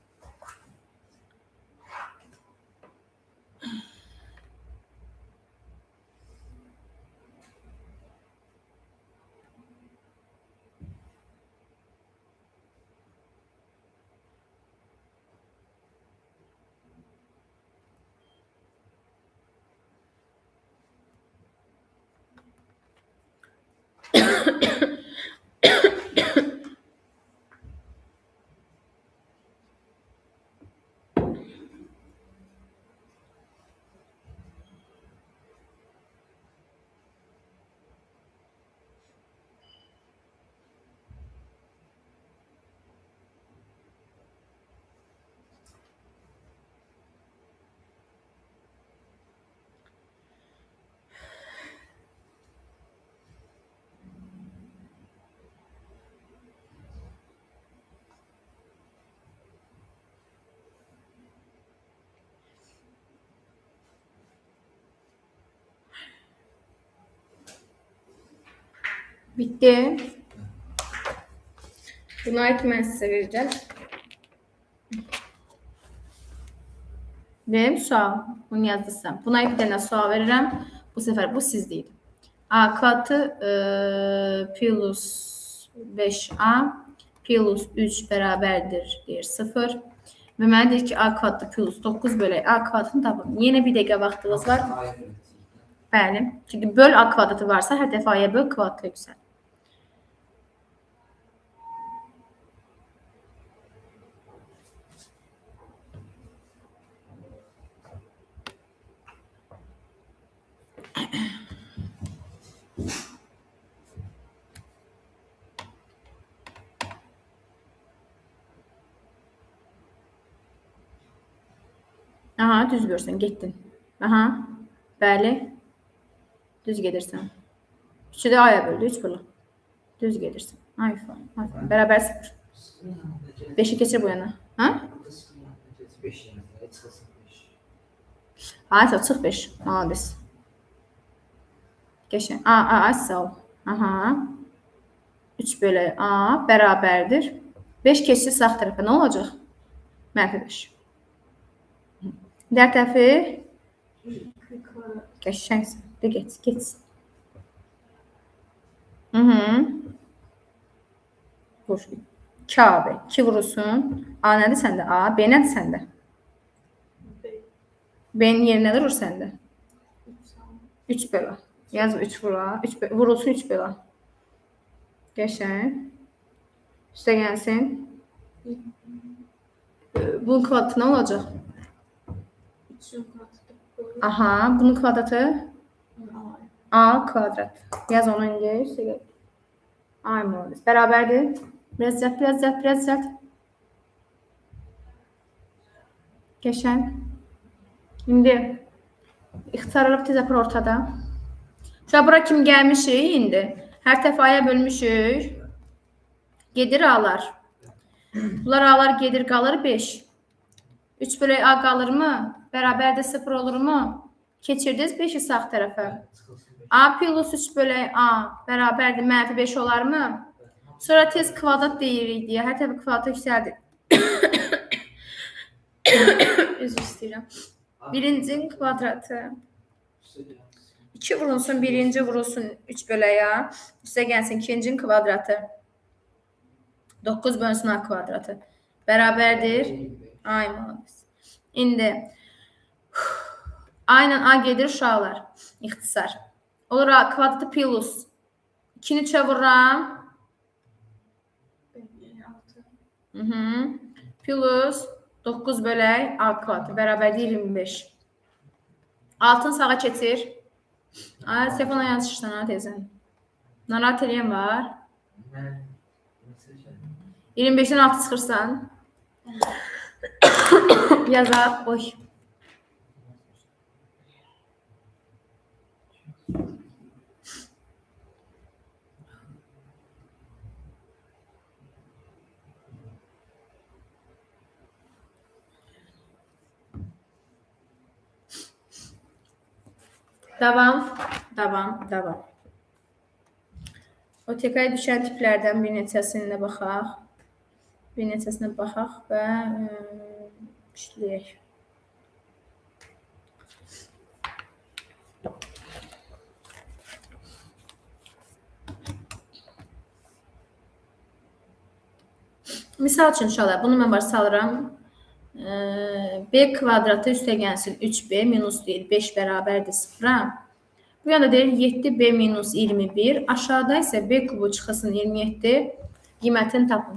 Bitti. Buna ait mən sizə verəcəm. Verim sual. Bunu yazdırsam. Buna ait bir dənə sual verirəm. Bu səfər bu sizdeydi. A kvadratı plus 5a plus 3 bərabərdir deyir 0. Və mənə deyir ki, a kvadratı plus 9 bölü a kvadratını tapın. Yenə bir dəqiqə vaxtınız var. Bəli. Çünki böl a kvadratı varsa, hər dəfə a'ya böl kvadratı yüksəl. Aha, düz görsən, getdin. Aha, bəli. Düz gedirsən. 3-ü də a'ya böldü, 3 bölü. Düz gedirsən. Ayfa. Bərabər 0. 5'i keçir bu yana. Ha? Ha, çıx 5. Malades. Geçen. A, sağ ol. Aha. 3 bölü a bərabərdir. 5 keçir sağ tərəfə. Nə olacaq? Mənfi 5. Diğer tərəfi geçeceksin. De geç. Vur. Kabe. 2 vurursun. A nədir səndə? A. B nədir səndə? B'nin yerinə durur səndə. 3 bölü. Yaz 3 vura. Vurulsun 3 bölü. Geçen. Üstə gəlsin. Bunun kvadratı nə olacaq? Aha. Bunun kvadratı? A kvadrat. Yaz onu indi. Üstə gəl. Ay mühendis. Bərabərdir. Biraz düzelt. Geçen. İndi ixtisar alıb tez apır ortada. Şurada bura kim gəlmişik indi? Hər tərəfi a'ya bölmüşük. Gedir a'lar. Bunlar a'lar gedir qalır 5. 3 bölü a qalır mı? Bərabərdə 0 olur mu? Keçirdiniz 5'i sağ tərəfə. A plus 3 bölək A bərabərdir mənfi 5 olarmı? Sonra tez kvadrat deyirik deyə. Hər tərəfi kvadrata yüksəldir. Üzr istəyirəm. Birincinin kvadratı. 2 vurulsun, birinci vurulsun 3 böləyə. Üstə gəlsin ikincinin kvadratı. 9 bölünsün A kvadratı. Bərabərdir. Ay malımız. İndi A ilə A gedir uşaqlar. İxtisar. Olur A kvadratı plus. 2-ni 3-ə vururam. Plus 9 bölək A kvadratı bərabərdir 25. Altın sağa keçir. Ay, telefona yazışırsan ha tezən. Narahat eləyən var. 25-dən 6 çıxırsan. Yaza, oy. Davam. OTK-ya düşən tiplərdən bir neçəsinə baxaq və işləyək. Misal üçün uşaqlar, bunu mən var salıram. B kvadratı üstə gəlsin 3B minus deyil 5 bərabərdir 0-a. Bu yana deyir 7B minus 21. Aşağıda isə B kubu çıxılsın 27. Qiymətini tapın.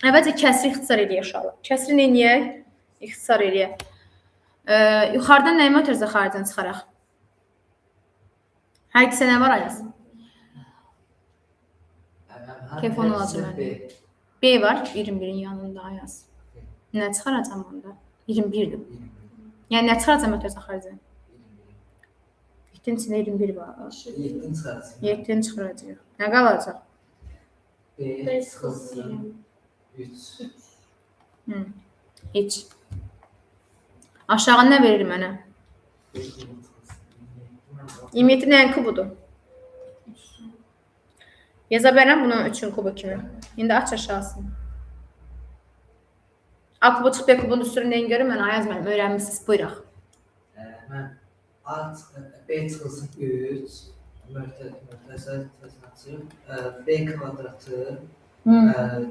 Əvvəlcə kəsri ixtisar eləyək uşaqlar. Kəsri eləyək? İxtisar eləyək. Yuxarıdan nəyimi ötürüzə xaricdən çıxaraq? Hər ikisə nə var Ayaz? Telefon alacaq mənim. B var 21-in yanında Ayaz. Nə çıxaracam onda? 21'dir. Yəni nə çıxaracam ötürüzə xaricdən? 7-nin içində 21 var. 7'ni çıxaracaq. 7-ni çıxaracaq. Nə qalacaq? B çıxılsın 3. Heç. Aşağı nə verir mənə? 27 nəyin kubudur? Yaza bilərəm bunu 3-ün kubu kimi. İndi aç aşağısını. A kubu çıx B kubunun üstünü nəyin görür? Mən Ayaz mənim öyrənmişsiniz. Buyuraq. Mən B çıxılsın 3. Möhtəsəl təsəssüf. B kvadratı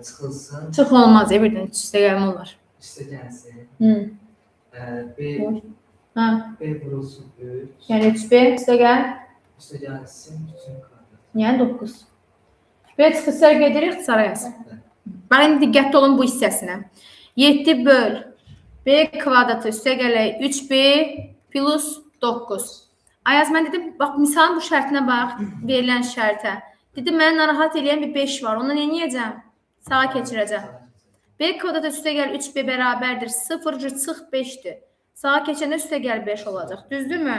çıxılsın. Çıx olmaz ya birdən üstə gəlmə olar. Üstə gəlsin. B vurulsun 3. Yəni 3B üstə gəl. Üstə gəlsin 3'ün kvadratı. Yəni 9. B çıxırsa gedirik ixtisara yaz. Bax indi diqqətli olun bu hissəsinə. 7 böl B kvadratı üstə gələk 3B plus 9. Ayaz mən dedim, bax misalın bu şərtinə bax, verilən şərtə. Dedim, mənə narahat eləyən bir 5 var. Onu nə edəcəm? Sağa keçirəcəm. B kvadratı üstə gəl 3B bərabərdir 0, çıx 5'dir. Sağa keçəndə üstə gəl 5 olacaq. Düzdürmü?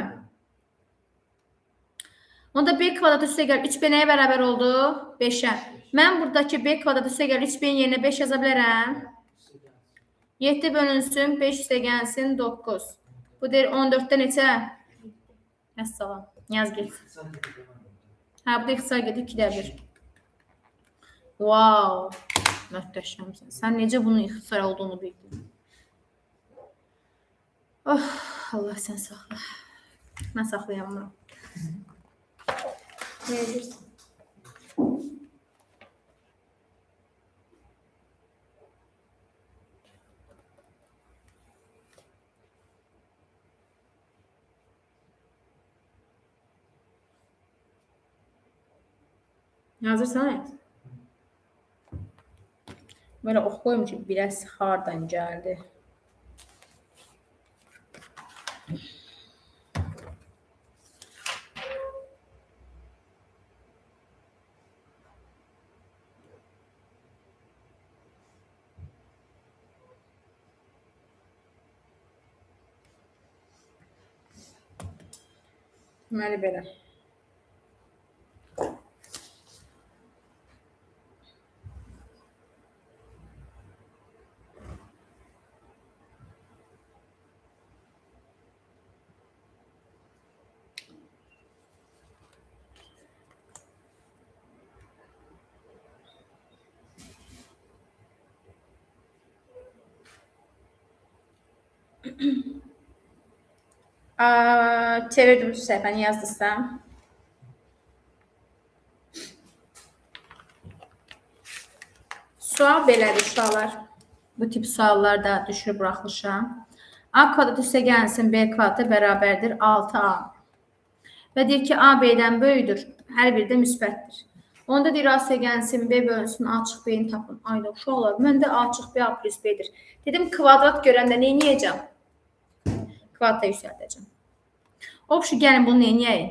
Onda B kvadratı üstə gəl 3B nəyə bərabər oldu? 5'ə. Mən buradakı B kvadratı üstə gəl 3B'nin yerinə 5 yaza bilərəm. 7 bölünsün, 5 üstə gəlsin 9. Bu deyir 14'də neçə? Əssalam. Yaz get. Hə, bu da ixtisar gedir 2'də 1. Wow. Möhtəşəmsən. Sən necə bunun ixtisar olduğunu bildin? Oh, Allah sən saxla. Mən saxlayamıram. Nə edirsən? Yazırsan yaz. Böyle oxuyum ki biraz hardan gəldi. Deməli belə. Çevirdim şu səhifəni yazdırsam. Sual belədir uşaqlar. Bu tip suallarda düşürüb buraxmışam. A kvadrat üstə gəlsin B kvadratı bərabərdir 6A. Və deyir ki, A B-dən böyüdür. Hər biri də müsbətdir. Onda deyir, A üstə gəlsin B bölünsün, A açıq B-ni tapın. Ayda uşaqlar, mən də A açıq B A plus B-dir. Dedim, kvadrat görəndə nə edəcəm? Kvadrata yüksəldəcəm. Obşu, gəlin bunu nə edəyək?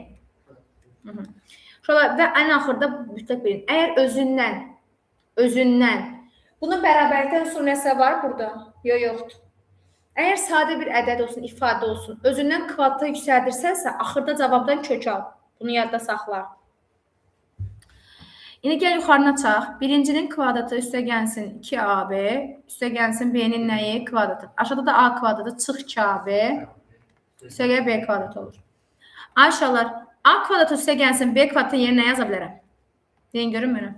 Uşaqlar, və ən axırda mütləq bilin. Əgər özündən bunun bərabərlikdən sonra nəsə var burada? Yoxdur. Əgər sadə bir ədəd olsun, ifadə olsun, özündən kvadrata yüksəldirsənsə, axırda cavabdan kök al. Bunu yadda saxla. İndi gəl yuxarına çaq. Birincinin kvadratı üstə gəlsin 2AB, üstə gəlsin B-nin nəyi? Kvadratı. Aşağıda da A kvadratı çıx 2AB, üstə gəl B kvadratı olur. Ayşələr, A kvadratı üstə gəlsin B kvadratı yerinə nə yaza bilərəm? Deyin görün mənə.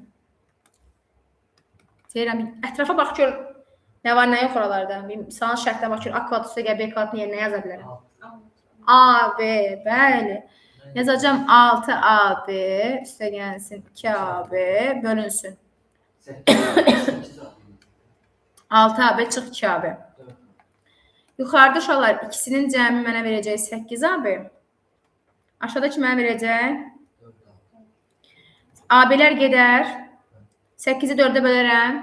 Deyirəm, ətrafa bax gör. Nə var, nə yox oralarda? Bir misalın şərtlə bakır. A kvadrat üstə gəl B kvadratın yerinə yaza bilərəm. AB, bəli. Yazacağım 6AB üstə gəlsin 2AB bölünsün. 6AB çıx 2AB. Yuxarıda uşaqlar ikisinin cəmi mənə verəcək 8AB. Aşağıda ki mənə verəcək? AB-lər gedər. 8-i 4-ə bölərəm.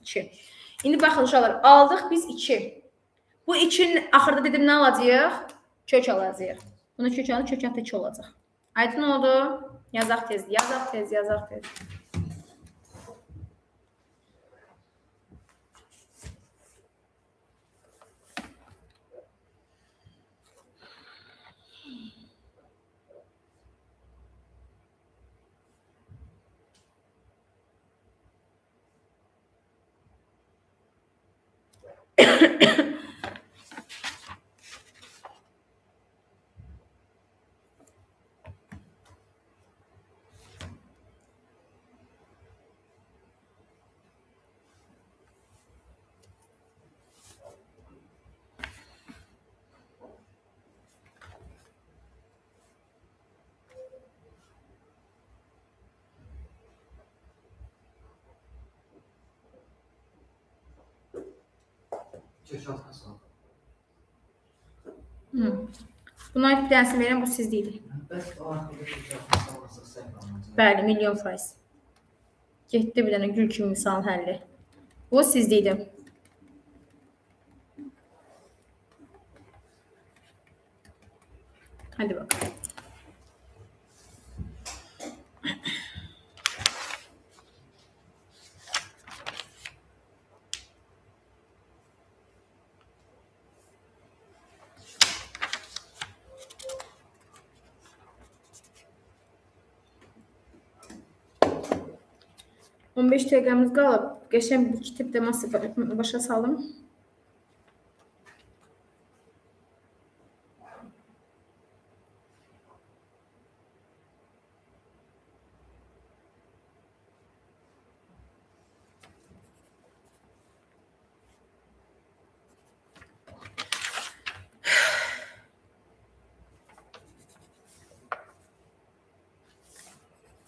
2. İndi baxın uşaqlar, aldıq biz 2. Bu 2-nin axırda dedim nə alacağıq? Kök alacağıq. Bunu kök alıb, kök altı 2 olacaq. Aydın oldu? Yazaq tez, yazaq tez, yazaq tez. Köşaltına sal. Buna bir dənəsini verəm, bu siz deyil. Bəs o arxada köşaltına salmasaq səhv alınacaq. Bəli, milyon faiz. Getdi bir dənə gül kimi misalın həlli. Bu siz deyil. Hadi bakalım. On 15 dəqiqəmiz qalıb. Qəşəng bir kitap teması başa salım.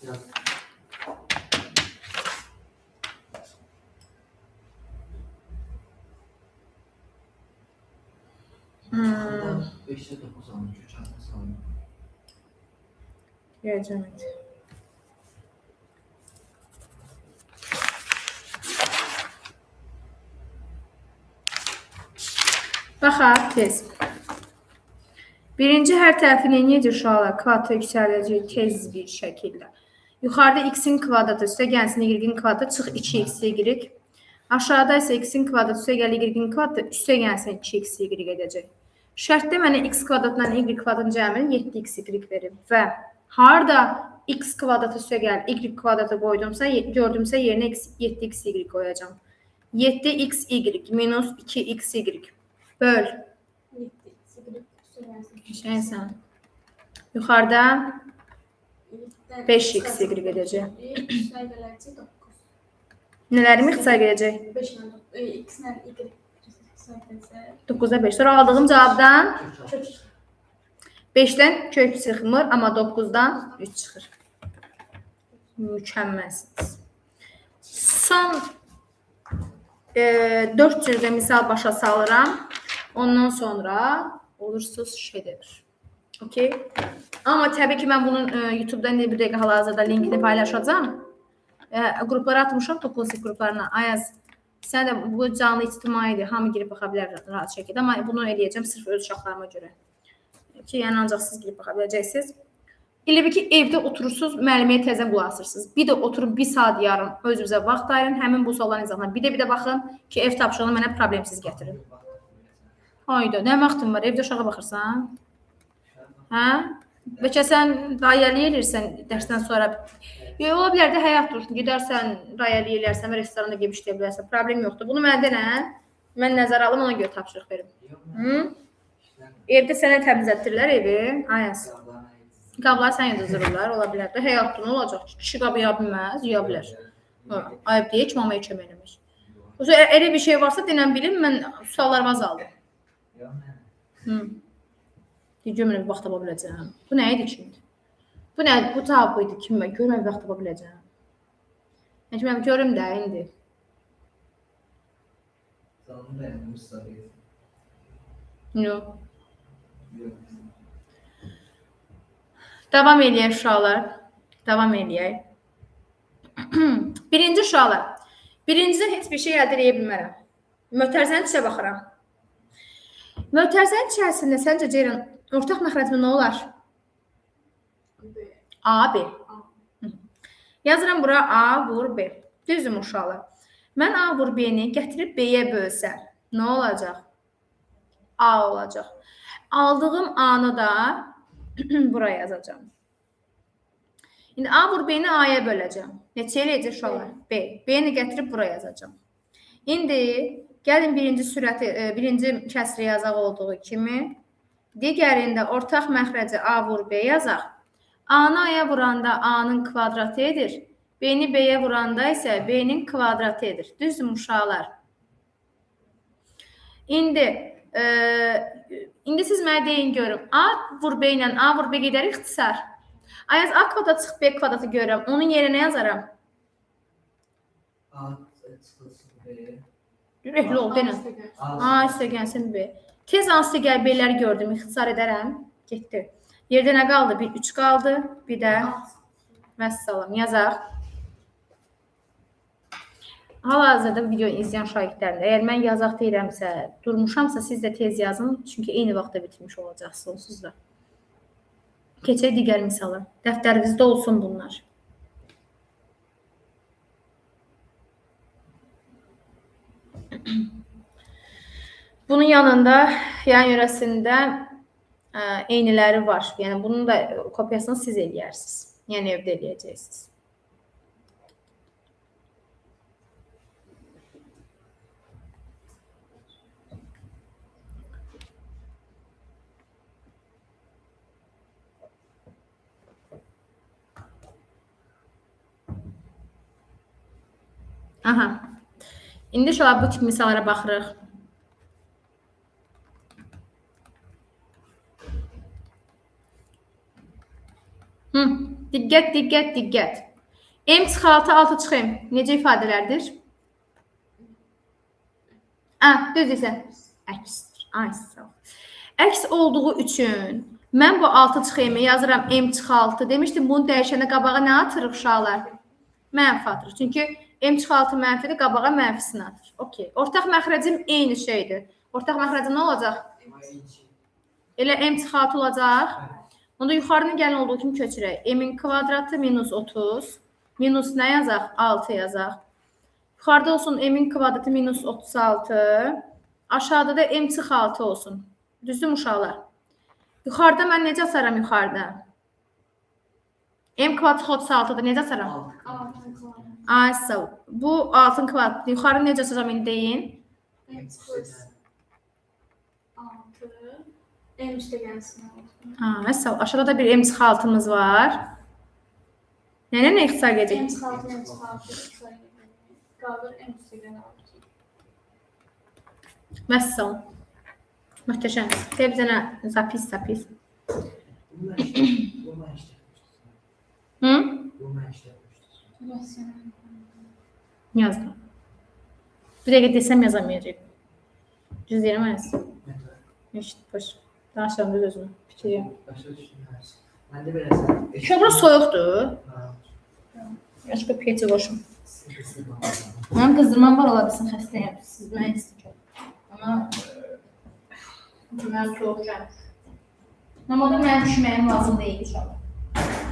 Yaz. Burada 5'te 9 alınır. Köşaltına salınır. Gələcəm. Baxaq tez. Birinci hər tərəfini necə uşaqlar kvadrata yüksəldəcək tez bir şəkildə. Yuxarıda x-in kvadratı üstə gəlsin y-in kvadratı çıx 2x y. Aşağıda isə x-in kvadratı üstə gəl y-in kvadratı üstə gəlsin 2x y edəcək. Şərtdə mənə x kvadratla y kvadratın cəmini 7x y verir və harda x kvadratı üstə gəl y kvadratı qoydumsa, gördümsə yerinə 7x y qoyacağam. 7x y minus 2x y böl. Şeysən. Yuxarıda 5x y edəcək. Nələrimi ixtisar edəcək? 5 x-lə y 9-da 5. Sonra aldığım cavabdan Kök 5-dən kök çıxmır, amma 9-dan 3 çıxır. Mükəmməlsiniz. Son 4 cürdə misal başa salıram. Ondan sonra olursunuz şedevr. Okay? Amma təbii ki, mən bunun YouTube-dan bir dəqiqə hal-hazırda linkini paylaşacağım. Qruplara atmışam, topluluk qruplarına. Ayaz, sən də bu canlı ictimaidir, hamı girib baxa bilər rahat şəkildə. Amma bunu eləyəcəm sırf öz uşaqlarıma görə. Ki, yəni ancaq siz girib baxa biləcəksiniz. Elə bir ki, evdə oturursunuz, müəlliməyə təzə qulaq asırsınız. Bir də oturub 1 saat yarım özünüzə vaxt ayırın, həmin bu sualların izahına. Bir də baxın ki, ev tapşırığını mənə problemsiz gətirin. Hayda, nə vaxtın var? Evdə uşağa baxırsan? Hə? Bəlkə sən rayəli elirsən dərsdən sonra. Ola bilər də həyat dursun. Gedərsən, rayəli elərsən və restoranda gedib işləyə bilərsən. Problem yoxdur. Bunu mənə denə. Mən nəzərə alım, ona görə tapşırıq verim. Evdə sənə təmizlətdirlər evi. Ayas. Qabları sən yedizdirirlər, ola bilər də. Həyatda nə olacaq? Kişi qabı yıya bilməz, yıya bilər. Ayıb deyə heç mamaya kömək eləmək. Elə bir şey varsa denən bilim, mən suallarımı azaldım. Görmürəm, vaxt tapa biləcəm. Bu nə idi ki? Bu nə? Bu tabu idi ki, mən görmürəm, vaxt tapa biləcəm. Mən görürüm də indi. Sanırım beğenmiş sarıyı. Yox. Davam eləyək uşaqlar. Davam eləyək. Birinci uşaqlar. Birincidən heç bir şey əldə edə bilmərəm. Mötərizənin içə baxıram. Mötərizənin içərisində səncə Ceyran ortaq məxrəcimə nə olar? A, B. Yazıram bura A vur B. Düzdür uşaqlar. Mən A vur B-ni gətirib B-yə bölsəm, nə olacaq? A olacaq. Aldığım A-nı da buraya yazacağım. İndi A vur B-ni A-ya böləcəm. Neçə eləyəcək uşaqlar? B. B-ni gətirib buraya yazacağım. İndi gəlin birinci kəsri yazaq olduğu kimi. Digərində ortaq məxrəci A vur B yazaq. A-nı A-ya vuranda A-nın kvadratı edir. B-ni B-yə vuranda isə B-nin kvadratı edir. Düzdür uşaqlar? İndi siz mənə deyin görüm. A vur B ilə A vur B gedər ixtisar. Ayaz A kvadrat çıx B kvadratı görürəm. Onun yerinə yazaram. A çıxılsın B. Rəhli ol, denə. A istəgənsin B. Tez hansı gəl B-ləri gördüm, ixtisar edərəm. Getdi. Yerdə nə qaldı? Bir 3 qaldı. Bir də vəssalam. Yazaq. Hal-hazırda video izləyən şagirdlərdə, əgər mən yazaq deyirəmsə, durmuşamsa, siz də tez yazın. Çünki eyni vaxtda bitirmiş olacaqsınız onsuz da. Keçək digər misala. Dəftərinizdə olsun bunlar. Bunun yanında yan yörəsində eyniləri var. Yəni bunun da kopyasını siz eləyərsiniz. Yəni evdə eləyəcəksiniz. Aha. İndi şöyle bu tip misallara baxırıq. Diqqət. M çıx 6 çıx M. Necə ifadələrdir? Düz isə əksdir. Sağ ol. Əks olduğu üçün mən bu 6 çıx M-i yazıram M çıx 6. Demişdim bunu dəyişəndə qabağa nə atırıq uşaqlar? Mənfi atırıq. Çünki M çıx 6 mənfidir, qabağa mənfisini atır. Okay. Ortaq məxrəcim eyni şeydir. Ortaq məxrəcim nə olacaq? Elə M çıx 6 olacaq. Onda yuxarının gəlin olduğu kimi köçürək. M-in kvadratı minus 30. Minus nə yazaq? 6 yazaq. Yuxarıda olsun M-in kvadratı minus 36. Aşağıda da M çıx 6 olsun. Düzdür uşaqlar? Yuxarıda mən necə asaram yuxarıda? M kvadratı 36-dır. Necə asaram? Sağ ol. Bu 6'ın kvadratı. Yuxarı necə açacağım indi deyin? M çıxılsın 6. M üstə gəlsin 6. Sağ ol. Aşağıda da bir M çıx 6'mız var. Nə ixtisar edəcək? M çıx 6, M çıx 6. Qalır M üstə gəl 6. Vəssalam. Möhtəşəm. Deyib bizə zapis. Bunlar işte. Hı? Bunlar işte. Yazdım. Bir dəqiqə desəm yazamayacaq. Düz deyirəm əniz. Eşit, boş. Danışıram düz özümü. Fikirəm. Başka düşünmez. Ben de biraz. Şu an burası soyuqdur. Ha. Başqa peti qoşum. Sıkıntı. Mənim qızdırmam var, ola bilsin xəstəyəm. Siz mənə istəyəcəm. Amma mən soğuk gəlmiş. Normalda mənim düşməyim lazım deyil inşallah.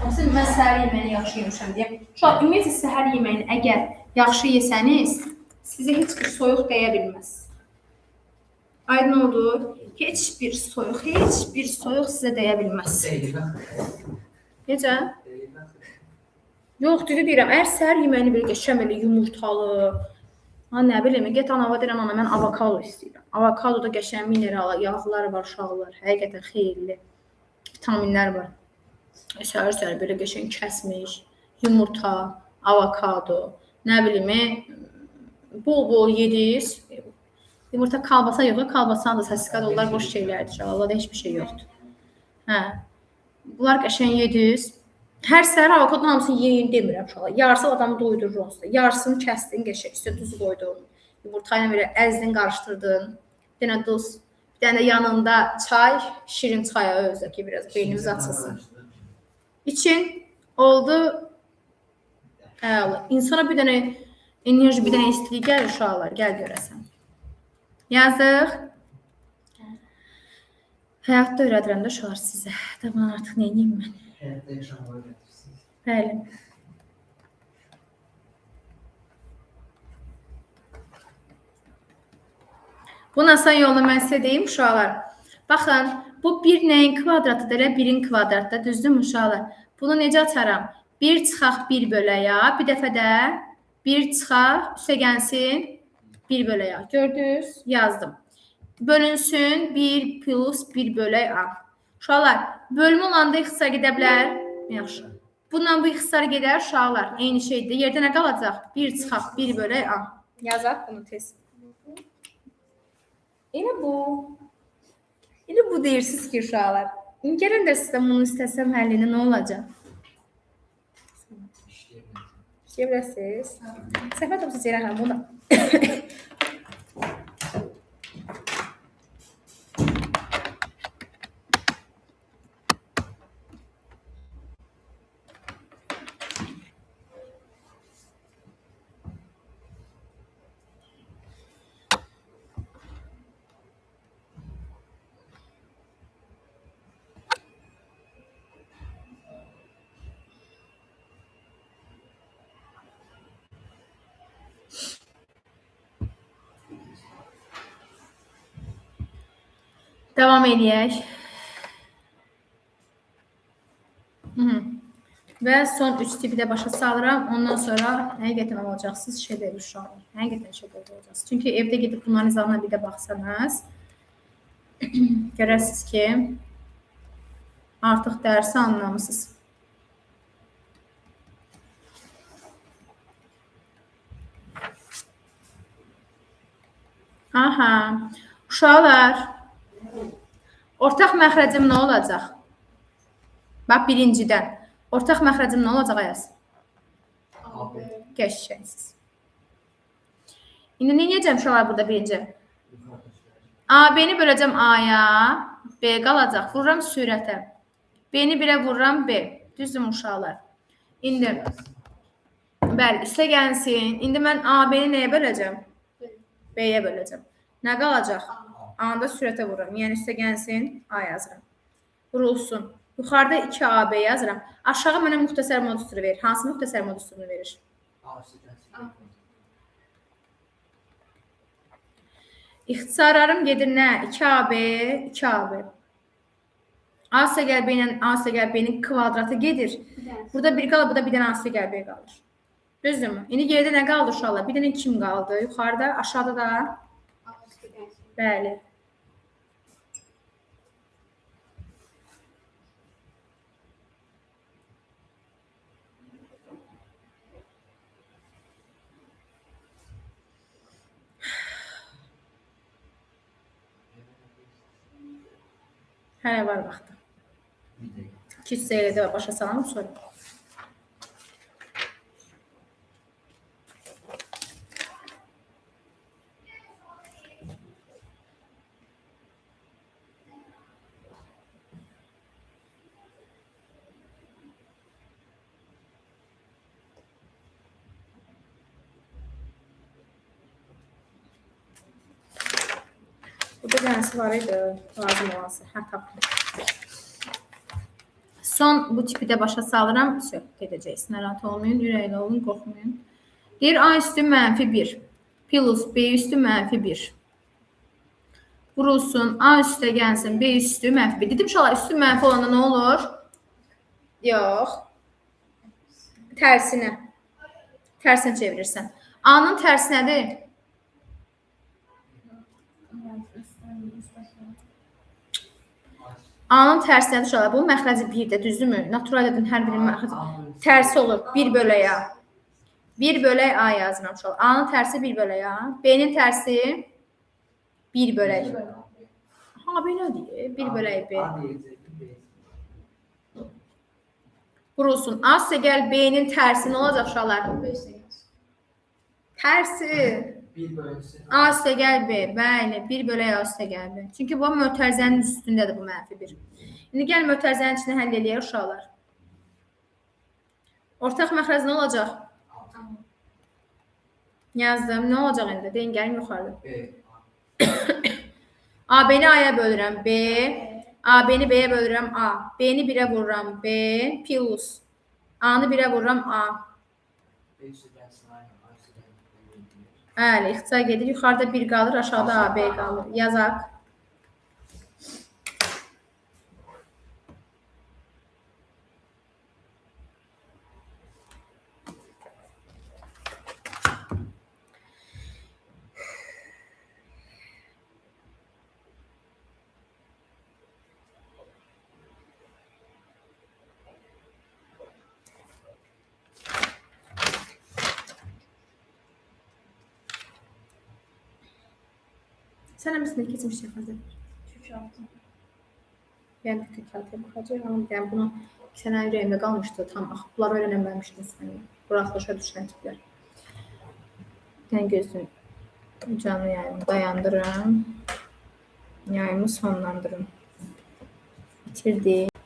Yoxsa mən səhər yeməyini yaxşı yemişəm deyəm. Şu an ümumiyyətlə səhər yeməyini əgər yaxşı yesəniz, sizə heç bir soyuq dəyə bilməz. Aydın oldu. Heç bir soyuq sizə dəyə bilməz. Necə? Yox, düzü deyirəm, əgər səhər yeməyini belə qəşəng belə yumurtalı, nə bilim, get anava deyirəm, ana mən avokado istəyirəm. Avokadoda qəşəng mineral, yağlar var, uşaqlar, həqiqətən xeyirli. Vitaminlər var. Səhər belə qəşəng kəsmiş, yumurta, avokado, nə bilim, bol yediniz. Yumurta kalbasa yox, kalbasanın da səssiqat onlar boş şeylərdir. Allahda heç bir şey yoxdur. Hə. Bunlar qəşəng yediniz. Hər səhər avokadonun hamısını yeyin demirəm uşaqlar. Yarısı adamı doydurur onsuz da. Yarısını kəsdin, qəşəng, üstə duz qoydun. Yumurta ilə belə əzdin, qarışdırdın. Bir dənə duz, bir dənə yanında çay, şirin çaya özəki biraz beynimiz açılsın. İçin oldu. Əla. İnsana bir dənə enerji, bir dənə istilik gəlir uşaqlar, gəl görəsən. Yazıq. Həyatda öyrədirəm də uşaqlar sizə. Tamam, artıq nə edeyim mən? Hayatta yaşamayı öğretirsiniz. Bəli. Bunu asan yolla mən sizə deyim uşaqlar. Baxın, bu bir nəyin kvadratıdır, elə birin kvadratda, düzdür uşaqlar? Bunu necə açaram? 1 çıxaq 1 böləyə, bir dəfə də 1 çıxaq, üstə gəlsin 1 böləyə. Gördünüz? Yazdım. Bölünsün 1 plus 1 bölək A. Uşaqlar, bölümü olanda ixtisar gedə bilər. Yaxşı. Bundan bu ixtisar gedər uşaqlar. Eyni şeydir. Yerdə nə qalacaq? 1 çıxaq 1 bölək A. Yazaq bunu tez. Elə bu. Elə bu deyirsiniz ki uşaqlar. İngilən də sizdən bunu istəsəm həllini nə olacaq? İşləyə Səfət olsa Ceyran xanım, bunu devam edək. Və son 3 tipi də başa salıram. Ondan sonra həqiqətən alacaqsınız şeylər uşaqlar. Həqiqətən şeylər olacaqsınız. Çünki evdə gedib bunların izahına bir də baxsanız, görəsiniz ki, artıq dərsi anlamısınız. Aha, uşaqlar, ortaq məxrəcim nə olacaq? Bax, birincidən. Ortaq məxrəcim nə olacaq Ayaz? Qəşəngsiz. İndi nə edəcəm uşaqlar burada birinci? A-B-ni böləcəm A-ya, B qalacaq. Vururam sürətə. B-ni 1-ə vururam B. Düzdür uşaqlar? İndi, bəli, üstə gəlsin. İndi mən A-B-ni nəyə böləcəm? B-yə böləcəm. Nə qalacaq? A-da sürətə vururam. Yəni üstə gəlsin, A yazıram. Vurulsun. Yuxarıda 2AB yazıram. Aşağı mənə müxtəsər modusunu verir. Hansı müxtəsər modusunu verir? İxtisarlarım gedir nə? 2AB, 2AB. A səgər B ilə A səgər B-nin kvadratı gedir. Burada 1 qalır, burada bir dənə A səgər B qalır. Düzdürmü? İndi geridə nə qaldı uşaqlar? Bir dənə kim qaldı? Yuxarıda, aşağıda da? Bəli. Hələ var vaxtı. Bir de 2 hissəyə də başa salalım sonra. Burada dənəsi var idi, lazım olansı. Tapdım. Son bu tipi də başa salıram. Söhbət edəcəksiniz. Narahat olmayın, ürəkli olun, qorxmayın. Deyir A üstü -1 plus B üstü -1 vurulsun. A üstə gəlsin, B üstü -1. Dedim uşaqlar, üstü mənfi olanda nə olur? Yox. Tərsinə. Tərsinə çevirirsən. A-nın tərsi nədir? A-nın tərsi nədir uşaqlar? Bu məxrəci 1-də, düzdürmü? Natural edin hər birinin məxrəci tərsi olur. 1 bölək A. 1 bölək A yazıram uşaqlar. A-nın tərsi 1 bölək A. B-nin tərsi 1 bölək. Ha, belədir. 1 bölək B. A diyecektim, B. Vurulsun. A üstə gəl B-nin tərsi nə olacaq uşaqlar? 5 də gəlsin. Tərsi. Bir bölünsün. A üstə gəl B. Bəli, 1 bölək A üstə gəl B. Çünki bu mötərizənin üstündədir bu -1. İndi gəl mötərizənin içini həll eləyək uşaqlar. Ortaq məxrəc nə olacaq? Yazdım. Nə olacaq indi? Deyin gəlin yuxarıda. B. A-B-ni A-ya bölürəm B. A-B-ni B-yə bölürəm A. B-ni 1-ə vururam B. Plus. A-nı 1-ə vururam A. B üstü gelsin aynı. A üstü gelsin. Bəli, ixtisar gedir. Yuxarıda 1 qalır, aşağıda A-B qalır. Yazaq. Sən əməsində keçmişdik hazır. Kök altı. Yəni kökəltəyə baxacağam. Yəni bunu sənin ürəyimdə qalmışdı. Tam bunları öyrənməmişdim səni. Buraxılışa düşən tiplər. Yəni gözün canlı yayımı dayandırım. Yayımı sonlandırım. Bitirdik.